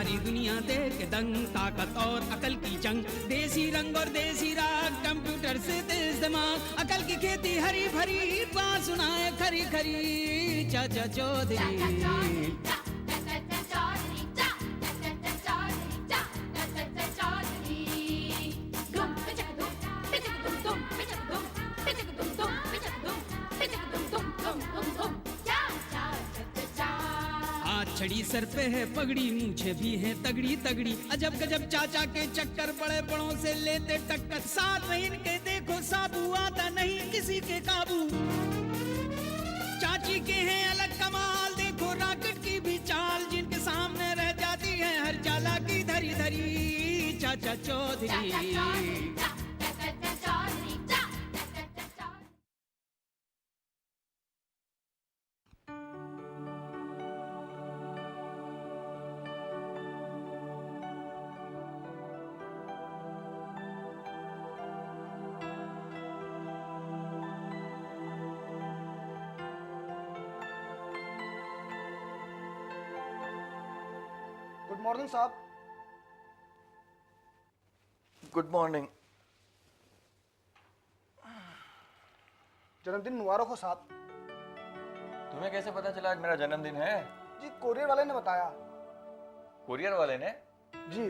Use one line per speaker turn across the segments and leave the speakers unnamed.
सारी दुनिया देख के दंग, ताकत और अकल की जंग, देसी रंग और देसी राग, कंप्यूटर से तेज दिमाग, अकल की खेती हरी भरी, बात सुनाए खरी खरी चाचा चौधरी। छड़ी सर पे है पगड़ी, मूछे भी हैं तगड़ी तगड़ी, अजब गजब चाचा के चक्कर, बड़े बड़ों से लेते टक्कर, साथ में इनके देखो साबू, आता नहीं किसी के काबू। चाची के हैं अलग कमाल, देखो रॉकेट की भी चाल, जिनके सामने रह जाती है हर चाला की धरी धरी चाचा चौधरी।
गुड मॉर्निंग साहब।
Good morning.
जन्मदिन मुबारक हो साहब।
तुम्हें कैसे पता चला आज मेरा जन्मदिन है?
जी कोरियर वाले ने बताया।
कुरियर वाले ने?
जी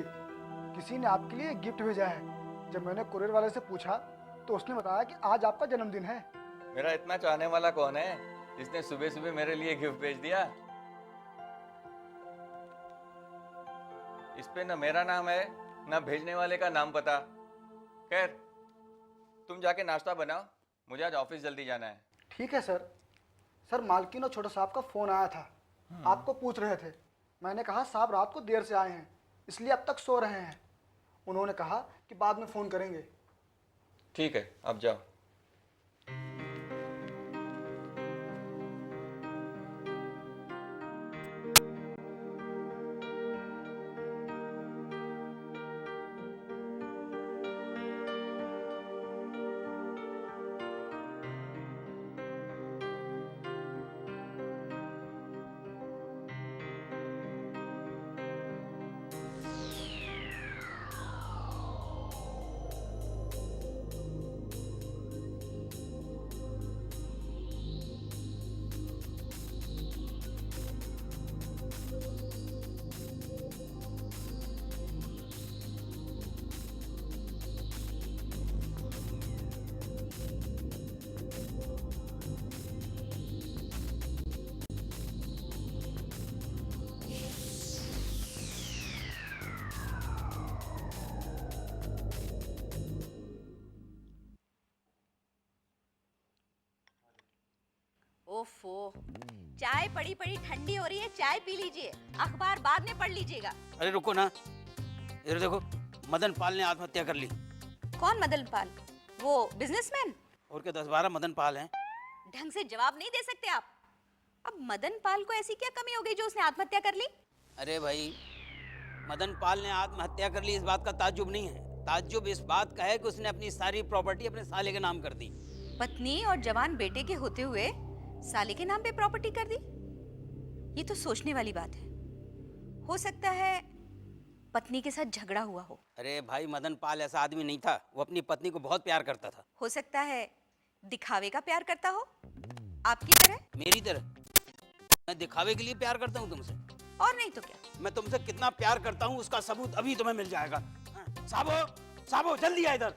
किसी ने आपके लिए गिफ्ट भेजा है। जब मैंने कुरियर वाले से पूछा तो उसने बताया कि आज आपका जन्मदिन है।
मेरा इतना चाहने वाला कौन है जिसने सुबह सुबह मेरे लिए गिफ्ट भेज दिया? इस पे न मेरा नाम है न भेजने वाले का नाम पता। खैर तुम जाके नाश्ता बनाओ, मुझे आज ऑफिस जल्दी जाना है।
ठीक है सर। सर मालकिन और छोटे साहब का फोन आया था, आपको पूछ रहे थे। मैंने कहा साहब रात को देर से आए हैं इसलिए अब तक सो रहे हैं। उन्होंने कहा कि बाद में फोन करेंगे।
ठीक है अब जाओ।
ओफो, चाय पड़ी पड़ी ठंडी हो रही है, चाय पी लीजिए, अखबार बाद में पढ़ लीजिएगा।
अरे रुको ना, इधर देखो, मदन पाल ने आत्महत्या कर ली।
कौन मदन पाल? वो बिजनेसमैन?
और क्या 10-12 मदन पाल हैं।
ढंग से जवाब नहीं दे सकते आप। अब मदन पाल को ऐसी क्या कमी हो गई जो उसने आत्महत्या कर ली?
अरे भाई, मदन पाल ने आत्महत्या कर ली इस बात का ताज्जुब नहीं है। ताज्जुब इस बात का है कि उसने अपनी सारी प्रॉपर्टी अपने साले के नाम कर दी।
पत्नी और जवान बेटे के होते हुए साले के नाम पे प्रॉपर्टी कर दी? ये तो सोचने वाली बात है। हो सकता है पत्नी के साथ झगड़ा हुआ हो।
अरे भाई, मदन पाल ऐसा आदमी नहीं था, वो अपनी पत्नी को बहुत प्यार करता था।
हो सकता है दिखावे का प्यार करता हो, आपकी तरह।
मेरी तरह? मैं दिखावे के लिए प्यार करता हूँ तुमसे?
और नहीं तो क्या।
मैं तुमसे कितना प्यार करता हूँ उसका सबूत अभी तुम्हें मिल जाएगा। साबो, साबो जल्दी आ इधर।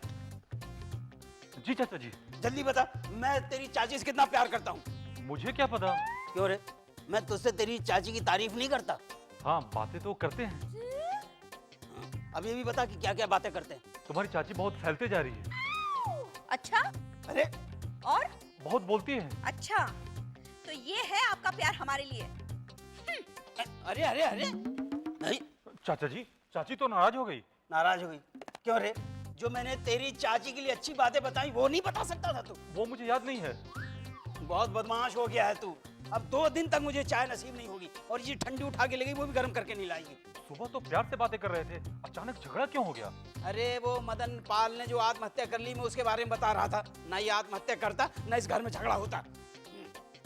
जी चाचा जी।
जल्दी बता, मैं तेरी चाची से कितना प्यार करता हूँ।
मुझे क्या पता।
क्यों रे, मैं तुझसे तेरी चाची की तारीफ नहीं करता?
हाँ बातें तो करते हैं।
अब ये भी बता कि क्या क्या बातें करते हैं।
तुम्हारी चाची बहुत फैलते जा रही है।
अच्छा?
अरे
और?
बहुत बोलती है।
अच्छा, तो ये है आपका प्यार हमारे लिए।
अरे अरे अरे नहीं।
चाचा जी, चाची तो नाराज हो गई।
नाराज हो गई? क्यों रे, जो मैंने तेरी चाची के लिए अच्छी बातें बताई वो नहीं बता सकता था तू?
वो मुझे याद नहीं है।
बहुत बदमाश हो गया है तू। अब 2 दिन तक मुझे चाय नसीब नहीं होगी, और ये ठंडी उठा के ले गई, वो भी गर्म करके नहीं लाएगी।
सुबह तो प्यार से बातें कर रहे थे, अचानक झगड़ा क्यों हो गया?
अरे वो मदन पाल ने जो आत्महत्या कर ली, मैं उसके बारे में बता रहा था। ना ये आत्महत्या करता, ना इस घर में झगड़ा होता।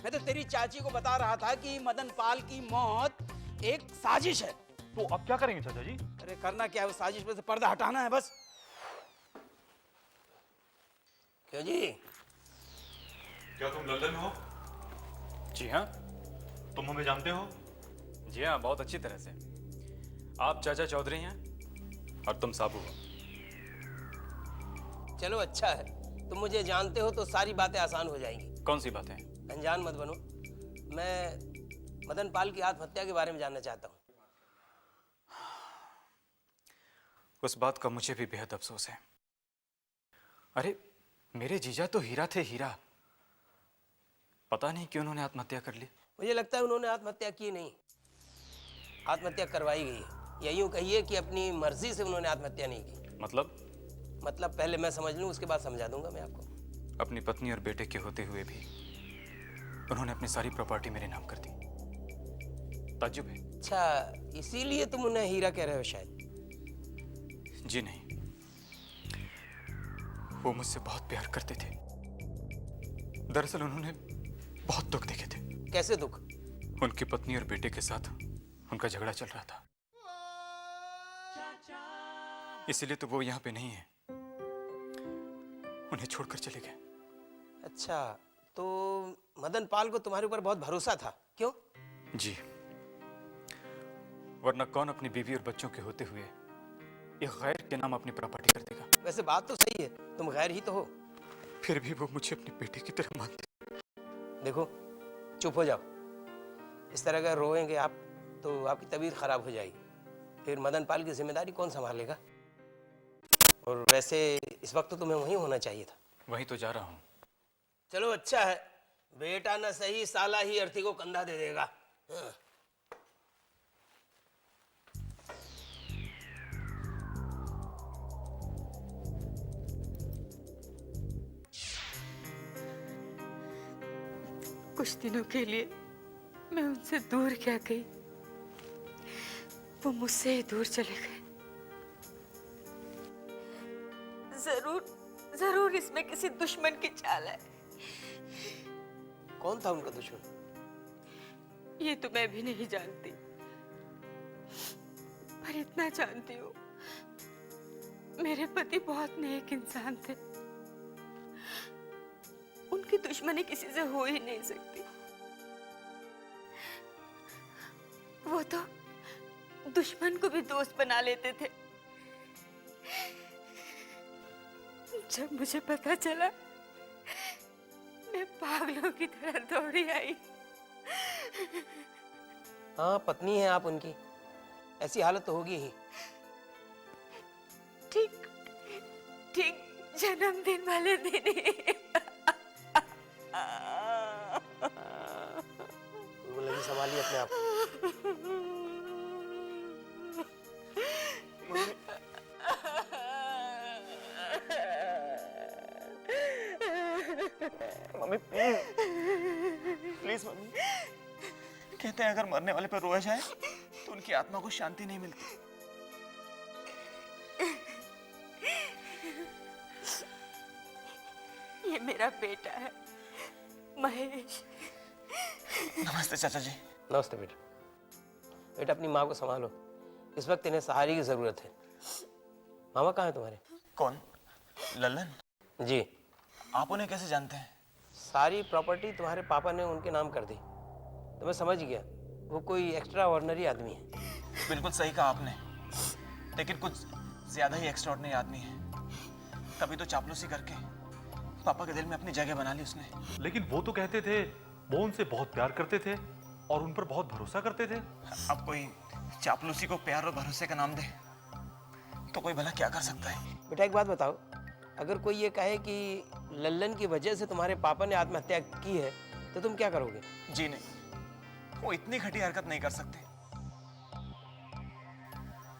मैं तो तेरी चाची को बता रहा था कि मदन पाल की मौत एक साजिश है।
तो अब क्या करेंगे चाचा जी?
अरे करना क्या है, उस साजिश पे से पर्दा हटाना है बस। क्यों जी?
क्या तुम लंदन में हो?
जी हाँ।
तुम हमें जानते हो?
जी हाँ, बहुत अच्छी तरह से। आप चाचा चौधरी हैं और तुम साबू हो।
चलो अच्छा है, तुम मुझे जानते हो तो सारी बातें आसान हो जाएंगी।
कौन सी बातें?
अनजान मत बनो। मैं मदन पाल की आत्महत्या के बारे में जानना चाहता हूँ।
उस बात का मुझे भी बेहद अफसोस है। अरे मेरे जीजा तो हीरा थे, हीरा। पता नहीं क्यों उन्होंने आत्महत्या कर ली।
मुझे लगता है उन्होंने आत्महत्या की नहीं, आत्महत्या करवाई गई है। या यूँ कहिए कि अपनी मर्जी से उन्होंने आत्महत्या नहीं की।
मतलब
पहले मैं समझ लूँ, उसके बाद समझा दूंगा मैं आपको।
अपनी पत्नी और बेटे के होते हुए भी उन्होंने अपनी सारी प्रॉपर्टी मेरे नाम कर दी। ताज्जुब है।
अच्छा, इसीलिए तुम उन्हें हीरा कह रहे हो शायद।
जी नहीं, वो मुझसे बहुत प्यार करते थे। दरअसल उन्होंने बहुत दुख देखे थे।
कैसे दुख?
उनकी पत्नी और बेटे के साथ उनका झगड़ा चल रहा था, इसीलिए तो वो यहाँ पे नहीं है। उन्हें छोड़कर चले गए।
अच्छा, तो मदन पाल को तुम्हारे ऊपर बहुत भरोसा था, क्यों?
जी, वरना कौन अपनी बीवी और बच्चों के होते हुए एक गैर के नाम अपनी प्रॉपर्टी कर देगा?
वैसे बात तो सही है, तुम गैर ही तो हो।
फिर भी वो मुझे अपने बेटे की तरह मानते।
देखो, चुप हो जाओ। इस तरह अगर रोएंगे आप तो आपकी तबीयत खराब हो जाएगी। फिर मदन पाल की जिम्मेदारी कौन संभालेगा? और वैसे इस वक्त तो तुम्हें वहीं होना चाहिए था।
वहीं तो जा रहा हूँ।
चलो अच्छा है, बेटा न सही साला ही अर्थी को कंधा दे देगा। हाँ।
कुछ दिनों के लिए मैं उनसे दूर क्या गई, वो मुझसे ही दूर चले गए। जरूर इसमें किसी दुश्मन की चाल है।
कौन था उनका दुश्मन?
ये तो मैं भी नहीं जानती, पर इतना जानती हूँ, मेरे पति बहुत नेक इंसान थे। उनकी दुश्मनी किसी से हो ही नहीं सकती। वो तो दुश्मन को भी दोस्त बना लेते थे। जब मुझे पता चला, मैं पागलों की तरह दौड़ी आई।
हाँ, पत्नी है आप उनकी, ऐसी हालत तो होगी ही।
ठीक जन्मदिन वाले दिन ही।
लगी, संभालिए अपने आप।
मम्मी प्लीज मम्मी, कहते हैं अगर मरने वाले पर रोया जाए तो उनकी आत्मा को शांति नहीं मिलती।
ये मेरा बेटा है, महेश।
नमस्ते चाचा जी।
नमस्ते बेटा। बेटा अपनी माँ को संभालो, इस वक्त इन्हें सहारे की जरूरत है। मामा कहाँ है तुम्हारे?
कौन? लल्लन?
जी।
आप उन्हें कैसे जानते हैं?
सारी प्रॉपर्टी तुम्हारे पापा ने उनके नाम कर दी, तो मैं समझ गया वो कोई एक्स्ट्रा ऑर्डिनरी आदमी है।
बिल्कुल सही कहा आपने, लेकिन कुछ ज्यादा ही एक्स्ट्राऑर्डिनरी आदमी है। तभी तो चापलूसी करके पापा के दिल में अपनी जगह बना ली उसने।
लेकिन वो तो कहते थे वो उनसे बहुत प्यार करते थे और उन पर बहुत भरोसा करते थे।
अब कोई चापलूसी को प्यार और भरोसे का नाम दे तो कोई भला क्या कर सकता है?
बेटा एक बात बताओ, अगर कोई ये कहे कि लल्लन की वजह से तुम्हारे पापा ने आत्महत्या की है तो तुम क्या करोगे?
जी नहीं, वो इतनी घटिया हरकत नहीं कर सकते।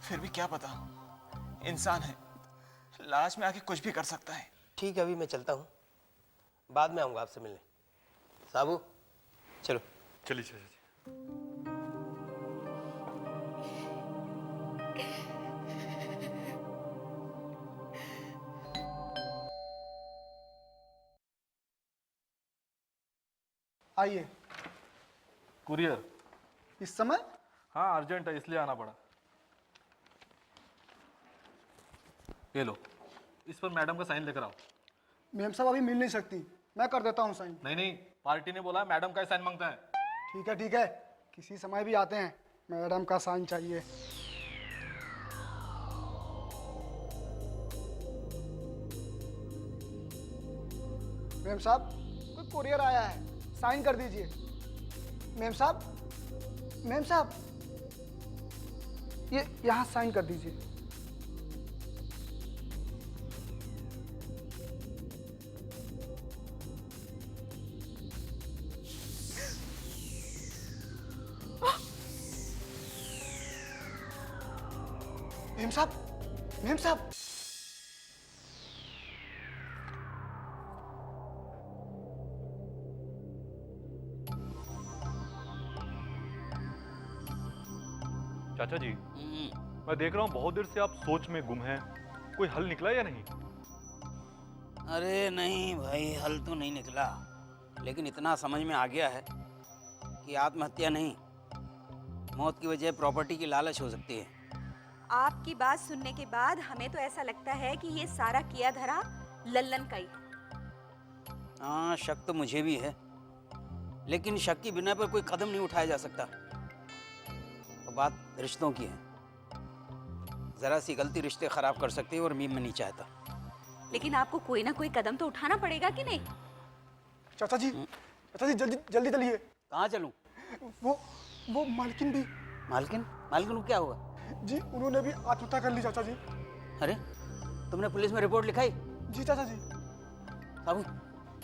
फिर भी क्या पता, इंसान है, लाश में आके कुछ भी कर सकता है।
ठीक है, अभी मैं चलता हूँ, बाद में आऊँगा आपसे मिलने। साबू चलो।
चलिए चाचा जी।
आइए।
कुरियर?
इस समय?
हाँ अर्जेंट है इसलिए आना पड़ा। ये लो, इस पर मैडम का साइन लेकर आओ।
मैम साहब अभी मिल नहीं सकती, मैं कर देता हूँ साइन।
नहीं नहीं, पार्टी ने बोला मैडम का ही साइन मांगता है।
ठीक है, किसी समय भी आते हैं, मैडम का साइन चाहिए। मैम साहब कोई कुरियर आया है, साइन कर दीजिए। मैम साहब ये यहाँ साइन कर दीजिए। मैम साहब
चाचा जी, मैं देख रहा हूँ बहुत देर से आप सोच में गुम हैं। कोई हल निकला या नहीं?
अरे नहीं भाई, हल तो नहीं निकला, लेकिन इतना समझ में आ गया है कि आत्महत्या नहीं, मौत की वजह प्रॉपर्टी की लालच हो सकती है।
आपकी बात सुनने के बाद हमें तो ऐसा लगता है कि ये सारा किया धरा लल्लन का ही है।
हाँ, शक तो मुझे भी है, लेकिन शक की बिना पर कोई कदम नहीं उठाया जा सकता। तो बात रिश्तों की है, जरा सी गलती रिश्ते खराब कर सकती है और मैं नहीं चाहता।
लेकिन आपको कोई ना कोई कदम तो उठाना पड़ेगा कि नहीं?
चाचा जी जल्दी चलिए।
कहाँ चलूँ?
वो मालकिन भी।
मालकिन को क्या हुआ?
जी उन्होंने भी आत्महत्या कर ली चाचा जी।
अरे तुमने पुलिस में रिपोर्ट लिखाई?
जी चाचा जी।
साबू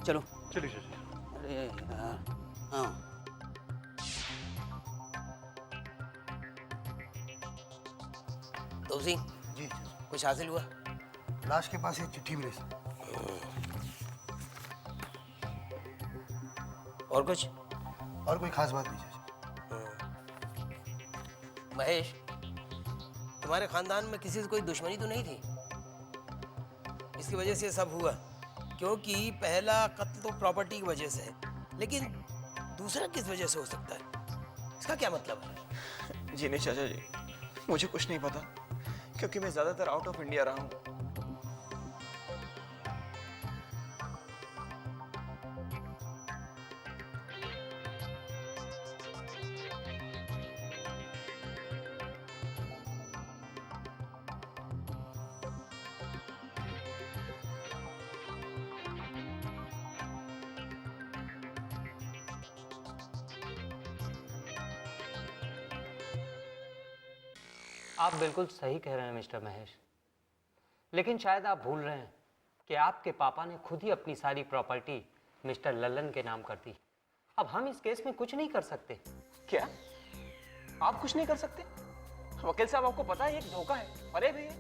चलो।
चलिए चाचा।
अरे हाँ, तो जी कुछ हासिल हुआ?
लाश के पास एक चिट्ठी मिली।
और कुछ?
और कोई खास बात नहीं चाचा।
महेश, तुम्हारे खानदान में किसी से कोई दुश्मनी तो नहीं थी? इसकी वजह से सब हुआ, क्योंकि पहला कत्ल तो प्रॉपर्टी की वजह से है, लेकिन दूसरा किस वजह से हो सकता है? इसका क्या मतलब है?
जी नहीं चाचा जी, मुझे कुछ नहीं पता, क्योंकि मैं ज्यादातर आउट ऑफ इंडिया रहा हूँ।
आप बिल्कुल सही कह रहे हैं मिस्टर महेश, लेकिन शायद आप भूल रहे हैं कि आपके पापा ने खुद ही अपनी सारी प्रॉपर्टी मिस्टर लल्लन के नाम कर दी। अब हम इस केस में कुछ नहीं कर सकते।
क्या आप कुछ नहीं कर सकते? वकील साहब, आपको पता है ये एक धोखा है। अरे भैया,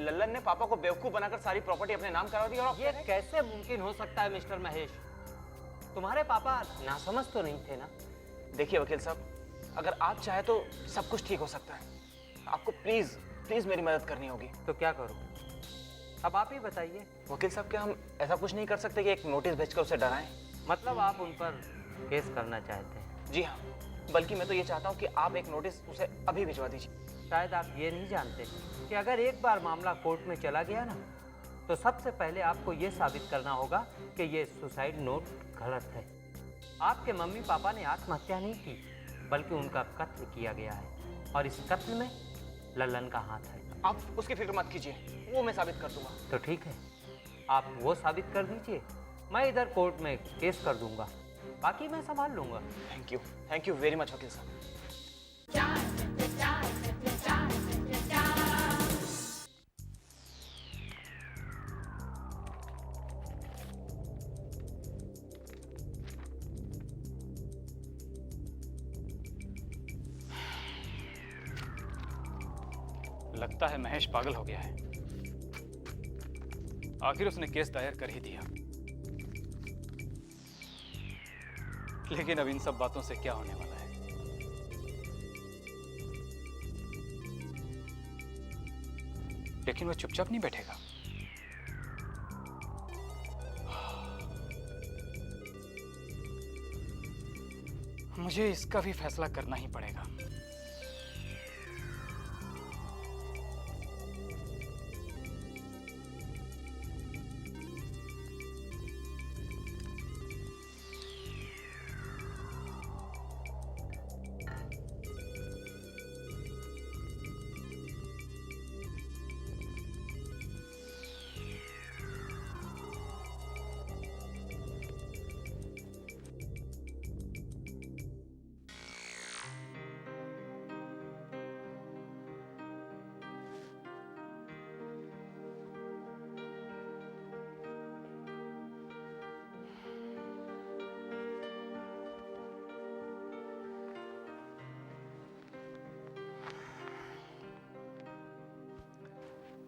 लल्लन ने पापा को बेवकूफ बनाकर सारी प्रॉपर्टी अपने नाम करा दी। और
ये कैसे मुमकिन हो सकता है मिस्टर महेश? तुम्हारे पापा नासमझ तो नहीं थे ना?
देखिए वकील साहब, अगर आप चाहे तो सब कुछ ठीक हो सकता है। आपको प्लीज मेरी मदद करनी होगी।
तो क्या करूं? अब आप ही बताइए।
वकील साहब, क्या हम ऐसा कुछ नहीं कर सकते कि एक नोटिस भेजकर उसे डराएं?
मतलब आप उन पर केस करना चाहते हैं?
जी हाँ, बल्कि मैं तो ये चाहता हूँ कि आप एक नोटिस उसे अभी भिजवा दीजिए।
शायद आप ये नहीं जानते कि अगर एक बार मामला कोर्ट में चला गया ना, तो सबसे पहले आपको ये साबित करना होगा कि ये सुसाइड नोट गलत है। आपके मम्मी पापा ने आत्महत्या नहीं की, बल्कि उनका कत्ल किया गया है, और इस कत्ल में लल्लन का हाथ है।
आप उसकी फिक्र मत कीजिए, वो मैं साबित कर दूंगा।
तो ठीक है, आप वो साबित कर दीजिए, मैं इधर कोर्ट में केस कर दूंगा, बाकी मैं संभाल लूंगा।
थैंक यू वेरी मच वकील साहब।
लगता है महेश पागल हो गया है। आखिर उसने केस दायर कर ही दिया। लेकिन अब इन सब बातों से क्या होने वाला है? लेकिन वो चुपचाप नहीं बैठेगा। मुझे इसका भी फैसला करना ही पड़ेगा।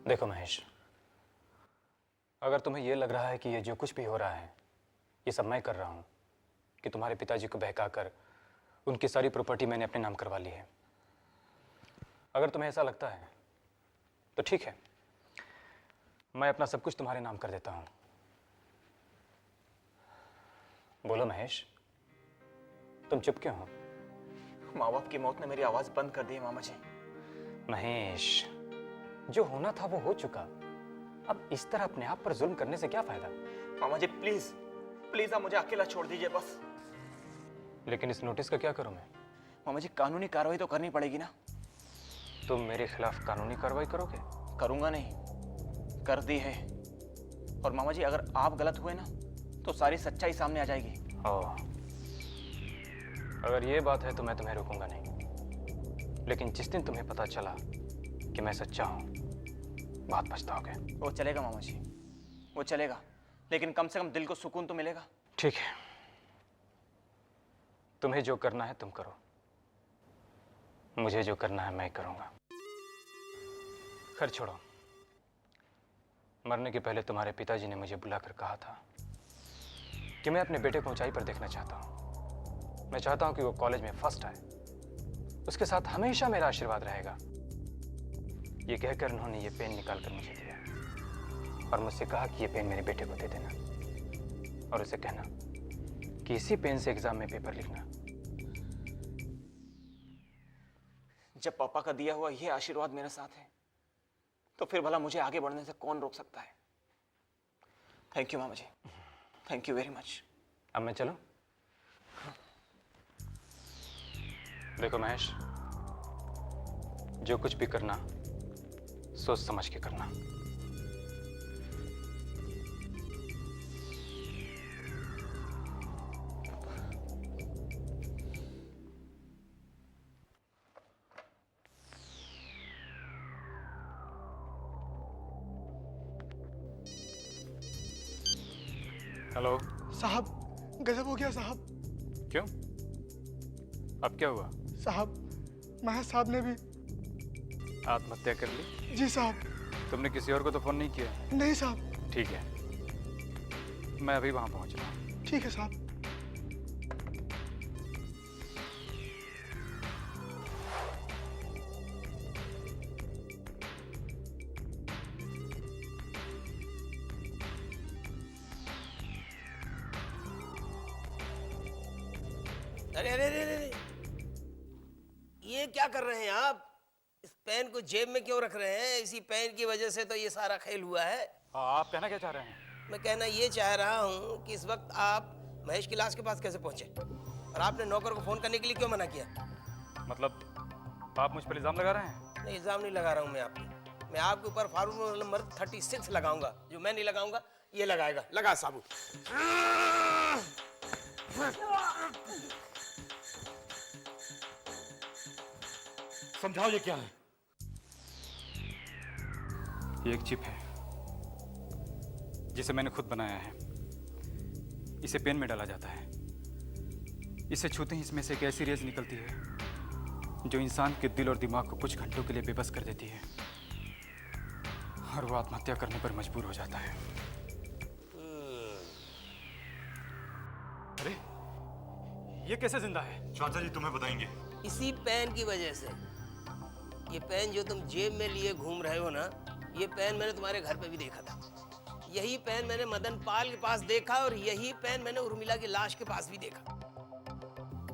देखो महेश, अगर तुम्हें ये लग रहा है कि ये जो कुछ भी हो रहा है ये सब मैं कर रहा हूँ, कि तुम्हारे पिताजी को बहकाकर उनकी सारी प्रॉपर्टी मैंने अपने नाम करवा ली है, अगर तुम्हें ऐसा लगता है तो ठीक है, मैं अपना सब कुछ तुम्हारे नाम कर देता हूँ। बोलो महेश, तुम चुप क्यों हो?
माँ बाप की मौत ने मेरी आवाज बंद कर दी है मामा जी।
महेश, जो होना था वो हो चुका, अब इस तरह अपने आप पर जुल्म करने से क्या फायदा?
मामा जी प्लीज प्लीज आप मुझे अकेला छोड़ दीजिए बस।
लेकिन इस नोटिस का क्या करूं मैं?
मामा जी कानूनी कार्रवाई तो करनी पड़ेगी ना।
तुम मेरे खिलाफ कानूनी कार्रवाई करोगे?
करूंगा नहीं, कर दी है। और मामा जी अगर आप गलत हुए ना तो सारी सच्चाई सामने आ जाएगी।
ओह, अगर ये बात है तो मैं तुम्हें रोकूंगा नहीं, लेकिन जिस दिन तुम्हें पता चला कि मैं सच्चा हूं, बहुत पछताओगे।
वो चलेगा मामा जी, वो चलेगा, लेकिन कम से कम दिल को सुकून तो मिलेगा।
ठीक है, तुम्हें जो करना है तुम करो, मुझे जो करना है मैं करूंगा। खैर छोड़ो, मरने के पहले तुम्हारे पिताजी ने मुझे बुलाकर कहा था कि मैं अपने बेटे को ऊंचाई पर देखना चाहता हूं। मैं चाहता हूं कि वो कॉलेज में फर्स्ट आए, उसके साथ हमेशा मेरा आशीर्वाद रहेगा। ये कहकर उन्होंने ये पेन निकाल कर मुझे दिया और मुझसे कहा कि ये पेन मेरे बेटे को दे देना और उसे कहना कि इसी पेन से एग्जाम में पेपर लिखना।
जब पापा का दिया हुआ ये आशीर्वाद मेरे साथ है तो फिर भला मुझे आगे बढ़ने से कौन रोक सकता है। थैंक यू मामा जी, थैंक यू वेरी मच।
अब मैं चलूं? देखो महेश, जो कुछ भी करना सोच समझ के करना। हेलो
साहब, गजब हो गया साहब।
क्यों? अब क्या हुआ?
साहब, महेश साहब ने भी।
आत्महत्या कर ली?
जी साहब।
तुमने किसी और को तो फोन नहीं किया?
नहीं साहब।
ठीक है, मैं अभी वहां पहुंच रहा हूं।
ठीक है साहब।
अरे अरे अरे अरे, ये क्या कर रहे हैं आप? इस पेन को जेब में क्यों रख रहे हैं? इसी पेन की वजह से तो ये सारा खेल हुआ है।
आप कहना क्या चाह रहे हैं?
मैं कहना ये चाह रहा हूँ कि इस वक्त आप महेश की लाश के पास कैसे पहुंचे और आपने नौकर को फोन करने के लिए क्यों मना किया?
मतलब आप मुझ पर इल्जाम लगा रहे हैं?
नहीं, इल्जाम नहीं लगा रहा हूँ मैं आप पे। मैं आपके ऊपर फारूक नंबर 36 लगाऊंगा। जो मैं नहीं लगाऊंगा ये लगाएगा। लगा साबुत।
समझाओ ये क्या है?
ये एक चिप है जिसे मैंने खुद बनाया है। इसे पेन में डाला जाता है। इसे छूते ही इसमें से एक ऐसी रेज निकलती है जो इंसान के दिल और दिमाग को कुछ घंटों के लिए बेबस कर देती है और वो आत्महत्या करने पर मजबूर हो जाता है। अरे, ये कैसे जिंदा है?
चाचा जी तुम्हें बताएंगे।
इसी पेन की वजह से। ये पेन जो तुम जेब में लिए घूम रहे हो ना, ये पेन मैंने तुम्हारे घर पे भी देखा था। यही पेन मैंने मदन पाल के पास देखा और यही पेन मैंने उर्मिला की लाश के पास भी देखा।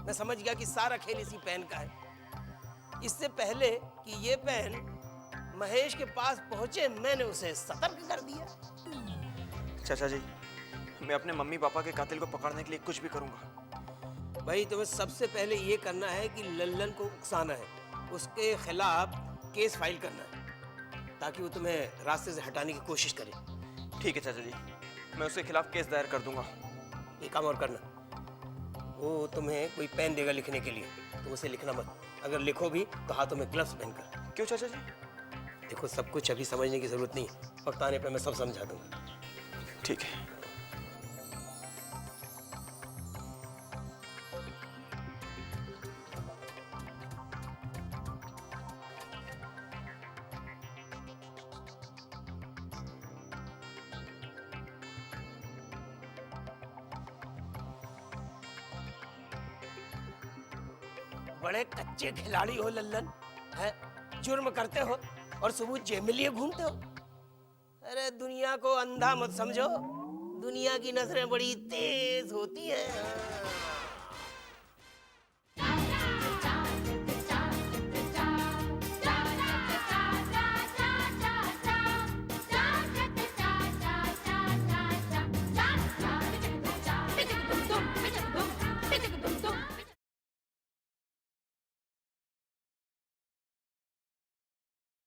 मैं समझ गया कि सारा खेल इसी पेन का है। इससे पहले कि ये पेन महेश के पास पहुंचे मैंने उसे सतर्क कर दिया।
चाचा जी, मैं अपने मम्मी पापा के कातिल को पकड़ने के लिए कुछ भी करूंगा।
भाई तुम्हें सबसे पहले ये करना है कि लल्लन को उकसाना है, उसके खिलाफ केस फाइल करना है ताकि वो तुम्हें रास्ते से हटाने की कोशिश करे।
ठीक है चाचा जी, मैं उसके खिलाफ केस दायर कर दूंगा।
एक काम और करना, वो तुम्हें कोई पेन देगा लिखने के लिए, तो उसे लिखना मत। अगर लिखो भी तो हाथों में ग्लव्स पहनकर।
क्यों चाचा जी?
देखो, सब कुछ अभी समझने की जरूरत नहीं है, वक्त आने पर मैं सब समझा दूंगा।
ठीक है।
बड़े कच्चे खिलाड़ी हो लल्लन, है? जुर्म करते हो और सुबह जेब में लिए घूमते हो। अरे दुनिया को अंधा मत समझो, दुनिया की नजरें बड़ी तेज होती हैं।